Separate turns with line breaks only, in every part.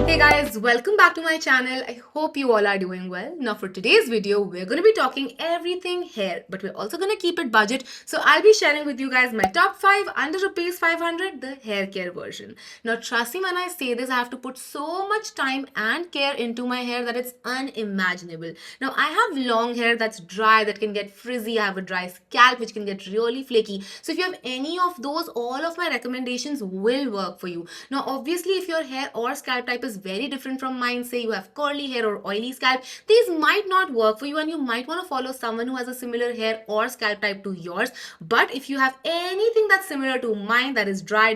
Hey guys, welcome back to my channel. I hope you all are doing well. Now for today's video, we're going to be talking everything hair, but we're also going to keep it budget. So I'll be sharing with you guys my top 5 under rupees 500, the hair care version. Now trust me when I say this, I have to put so much time and care into my hair that it's unimaginable. Now I have long hair that's dry, that can get frizzy. I have a dry scalp which can get really flaky. So if you have any of those, all of my recommendations will work for you. Now obviously if your hair or scalp type is very different from mine, say you have curly hair or oily scalp, these might not work for you and you might want to follow someone who has a similar hair or scalp type to yours. But if you have anything that's similar to mine, that is dry,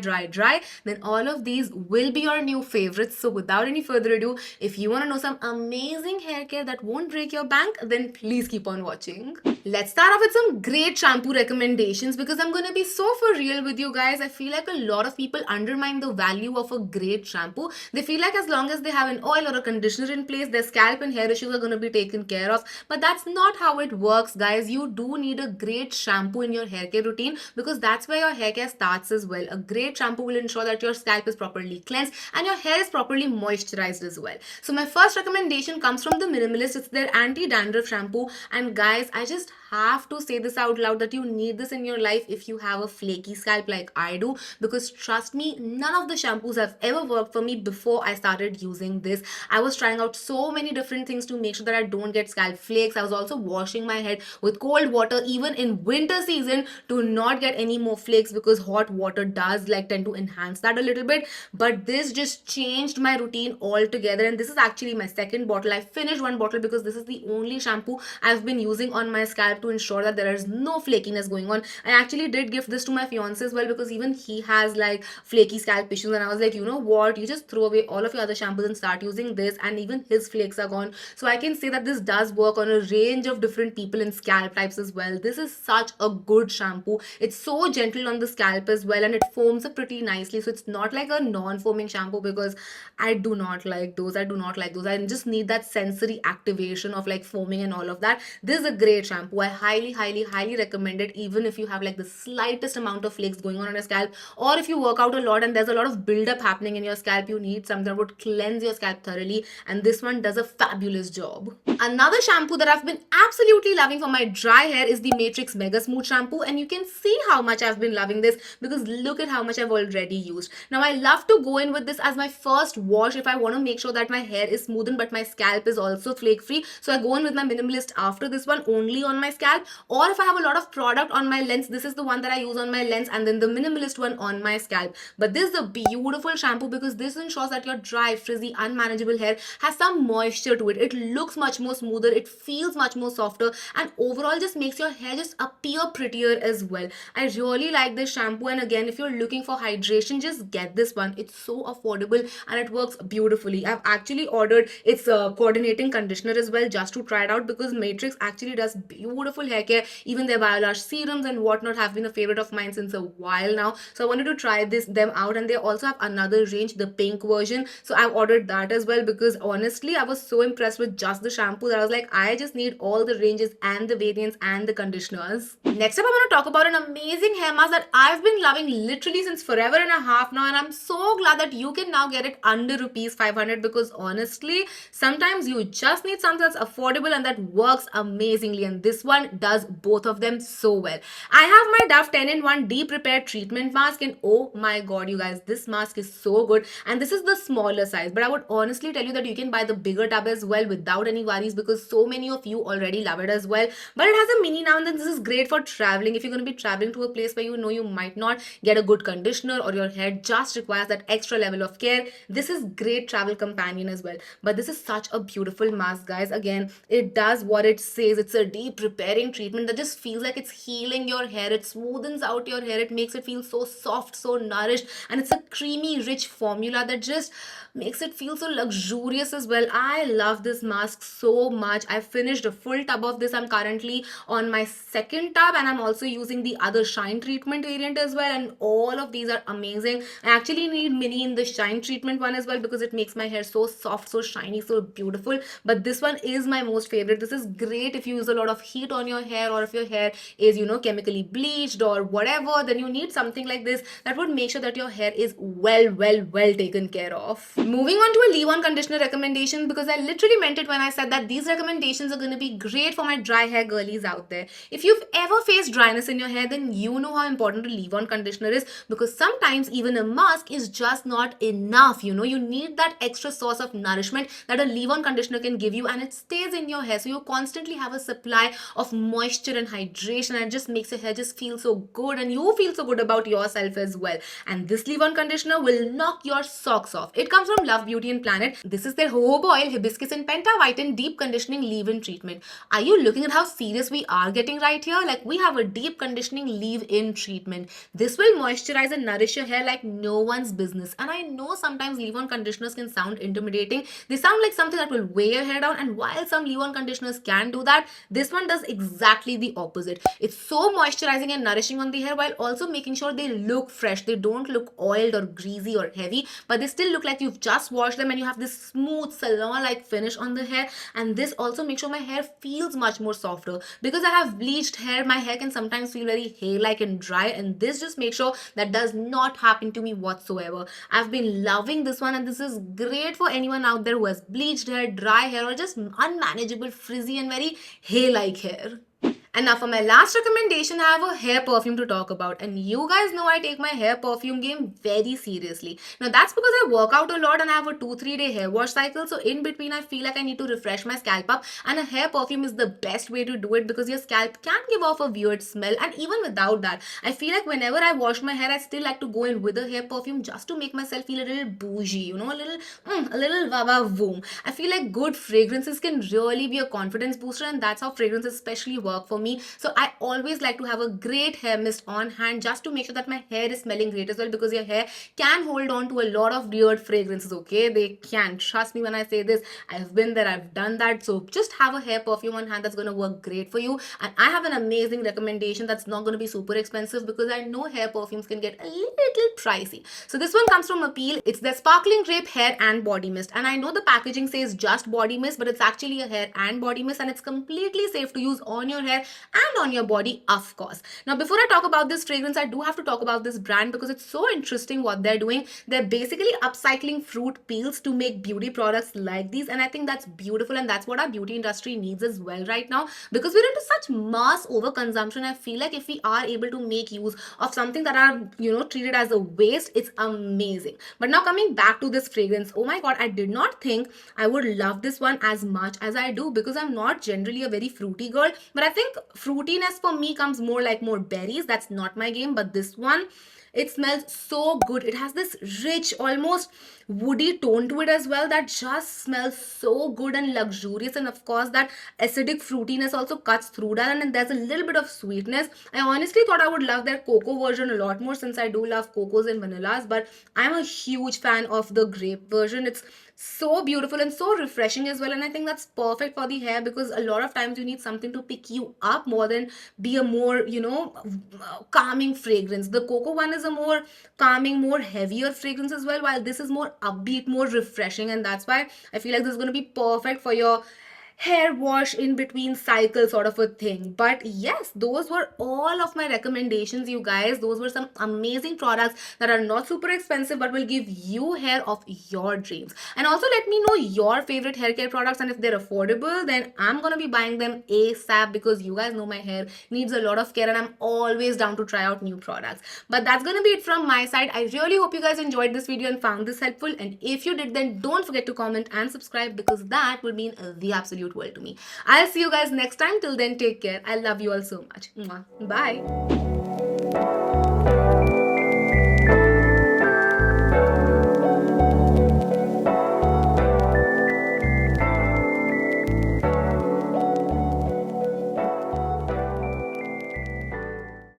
then all of these will be your new favorites. So without any further ado, if you want to know some amazing hair care that won't break your bank, then please keep on watching. Let's start off with some great shampoo recommendations because I'm going to be so for real with you guys. I feel like a lot of people undermine the value of a great shampoo. They feel like as long as they have an oil or a conditioner in place, their scalp and hair issues are going to be taken care of. But that's not how it works, guys. You do need a great shampoo in your hair care routine because that's where your hair care starts as well. A great shampoo will ensure that your scalp is properly cleansed and your hair is properly moisturized as well. So my first recommendation comes from the Minimalist. It's their Anti-Dandruff shampoo. And guys, I just have to say this out loud that you need this in your life if you have a flaky scalp like I do, because trust me, none of the shampoos have ever worked for me before I started using this. I was trying out so many different things to make sure that I don't get scalp flakes. I was also washing my head with cold water even in winter season to not get any more flakes because hot water does like tend to enhance that a little bit. But this just changed my routine altogether, and this is actually my second bottle. I finished one bottle because this is the only shampoo I've been using on my scalp to ensure that there is no flakiness going on. I actually did gift this to my fiance as well because even he has like flaky scalp issues, and I was like, you know what, you just throw away all of your other shampoos and start using this, and even his flakes are gone. So I can say that this does work on a range of different people and scalp types as well. This is such a good shampoo. It's so gentle on the scalp as well, and it foams up pretty nicely. So it's not like a non-foaming shampoo because I do not like those. I just need that sensory activation of like foaming and all of that. This is a great shampoo. I highly recommend it, even if you have like the slightest amount of flakes going on your scalp, or if you work out a lot and there's a lot of buildup happening in your scalp. You need something that would cleanse your scalp thoroughly, and this one does a fabulous job. Another shampoo that I've been absolutely loving for my dry hair is the Matrix Mega Smooth shampoo, and you can see how much I've been loving this because look at how much I've already used. Now I love to go in with this as my first wash if I want to make sure that my hair is smoothened but my scalp is also flake free. So I go in with my Minimalist after this one only on my scalp, or if I have a lot of product on my lens, this is the one that I use on my lens, and then the Minimalist one on my scalp. But this is a beautiful shampoo because this ensures that your dry, frizzy, unmanageable hair has some moisture to it. It looks much more smoother, it feels much more softer, and overall just makes your hair just appear prettier as well. I really like this shampoo, and again, if you're looking for hydration, just get this one. It's so affordable and it works beautifully. I've actually ordered its coordinating conditioner as well just to try it out because Matrix actually does beautiful hair care. Even their Biolash serums and whatnot have been a favorite of mine since a while now. So I wanted to try them out, and they also have another range, the pink version. So I've ordered that as well because honestly, I was so impressed with just the shampoo that I was like, I just need all the ranges and the variants and the conditioners. Next up, I want to talk about an amazing hair mask that I've been loving literally since forever and a half now, and I'm so glad that you can now get it under rupees 500 because honestly, sometimes you just need something that's affordable and that works amazingly, and this one does both of them so well. I have my Dove 10-in-1 Deep Repair Treatment Mask, and oh my god, you guys, this mask is so good, and this is the smaller size, but I would honestly tell you that you can buy the bigger tub as well without any worries because so many of you already love it as well. But it has a mini now and then. This is great for traveling. If you're going to be traveling to a place where you know you might not get a good conditioner or your hair just requires that extra level of care, this is great travel companion as well. But this is such a beautiful mask, guys. Again, it does what it says. It's a deep repairing treatment that just feels like it's healing your hair. It smoothens out your hair. It makes it feel so soft, so nourished, and it's a creamy rich formula that just makes it feel feels so luxurious as well. I love this mask so much. I finished a full tub of this. I'm currently on my second tub, and I'm also using the other shine treatment variant as well, and all of these are amazing. I actually need mini in the shine treatment one as well because it makes my hair so soft, so shiny, so beautiful. But this one is my most favorite. This is great if you use a lot of heat on your hair, or if your hair is, chemically bleached or whatever, then you need something like this that would make sure that your hair is well taken care of. Moving on to a leave-on conditioner recommendation, because I literally meant it when I said that these recommendations are going to be great for my dry hair girlies out there. If you've ever faced dryness in your hair, then you know how important a leave-on conditioner is, because sometimes even a mask is just not enough. You need that extra source of nourishment that a leave-on conditioner can give you, and it stays in your hair, so you constantly have a supply of moisture and hydration, and it just makes your hair just feel so good, and you feel so good about yourself as well. And this leave-on conditioner will knock your socks off. It comes from Love Beauty and Planet. This is their jojoba oil, hibiscus and pentavitamin deep conditioning leave-in treatment. Are you looking at how serious we are getting right here? Like, we have a deep conditioning leave-in treatment. This will moisturize and nourish your hair like no one's business. And I know sometimes leave-on conditioners can sound intimidating. They sound like something that will weigh your hair down, and while some leave-on conditioners can do that, this one does exactly the opposite. It's so moisturizing and nourishing on the hair while also making sure they look fresh. They don't look oiled or greasy or heavy, but they still look like you've just washed them, and you have this smooth salon-like finish on the hair. And this also makes sure my hair feels much more softer. Because I have bleached hair, my hair can sometimes feel very hair-like and dry, and this just makes sure that does not happen to me whatsoever. I've been loving this one, and this is great for anyone out there who has bleached hair, dry hair, or just unmanageable frizzy and very hair-like hair. And now for my last recommendation, I have a hair perfume to talk about. And you guys know I take my hair perfume game very seriously. Now that's because I work out a lot and I have a 2-3 day hair wash cycle. So in between, I feel like I need to refresh my scalp up. And a hair perfume is the best way to do it, because your scalp can give off a weird smell. And even without that, I feel like whenever I wash my hair, I still like to go in with a hair perfume just to make myself feel a little bougie, a little vava voom. I feel like good fragrances can really be a confidence booster, and that's how fragrances especially work for me. So I always like to have a great hair mist on hand just to make sure that my hair is smelling great as well, because your hair can hold on to a lot of weird fragrances, okay? They can. Trust me when I say this. I've been there, I've done that. So just have a hair perfume on hand that's going to work great for you. And I have an amazing recommendation that's not going to be super expensive, because I know hair perfumes can get a little pricey. So this one comes from Uppeel. It's the Sparkling Grape Hair and Body Mist. And I know the packaging says just body mist, but it's actually a hair and body mist, and it's completely safe to use on your hair and on your body, of course. Now, before I talk about this fragrance, I do have to talk about this brand, because it's so interesting what they're doing. They're basically upcycling fruit peels to make beauty products like these, and I think that's beautiful, and that's what our beauty industry needs as well right now, because we're into such mass overconsumption. I feel like if we are able to make use of something that are, treated as a waste, it's amazing. But now coming back to this fragrance, oh my god, I did not think I would love this one as much as I do, because I'm not generally a very fruity girl, but I think fruitiness for me comes more like more berries. That's not my game. But this one, it smells so good. It has this rich, almost woody tone to it as well that just smells so good and luxurious. And of course, that acidic fruitiness also cuts through that, and there's a little bit of sweetness. I honestly thought I would love their cocoa version a lot more, since I do love cocos and vanillas, but I'm a huge fan of the grape version. It's so beautiful and so refreshing as well, and I think that's perfect for the hair, because a lot of times you need something to pick you up more than be a more calming fragrance. The cocoa one is a more calming, more heavier fragrance as well, while this is more upbeat, more refreshing, and that's why I feel like this is going to be perfect for your hair wash in between cycle sort of a thing. But yes, those were all of my recommendations, you guys. Those were some amazing products that are not super expensive but will give you hair of your dreams. And also let me know your favorite hair care products, and if they're affordable, then I'm gonna be buying them ASAP, because you guys know my hair needs a lot of care and I'm always down to try out new products. But that's gonna be it from my side. I really hope you guys enjoyed this video and found this helpful, and if you did, then don't forget to comment and subscribe, because that would mean the absolute world to me. I'll see you guys next time. Till then, take care. I love you all so much. Mwah. Bye.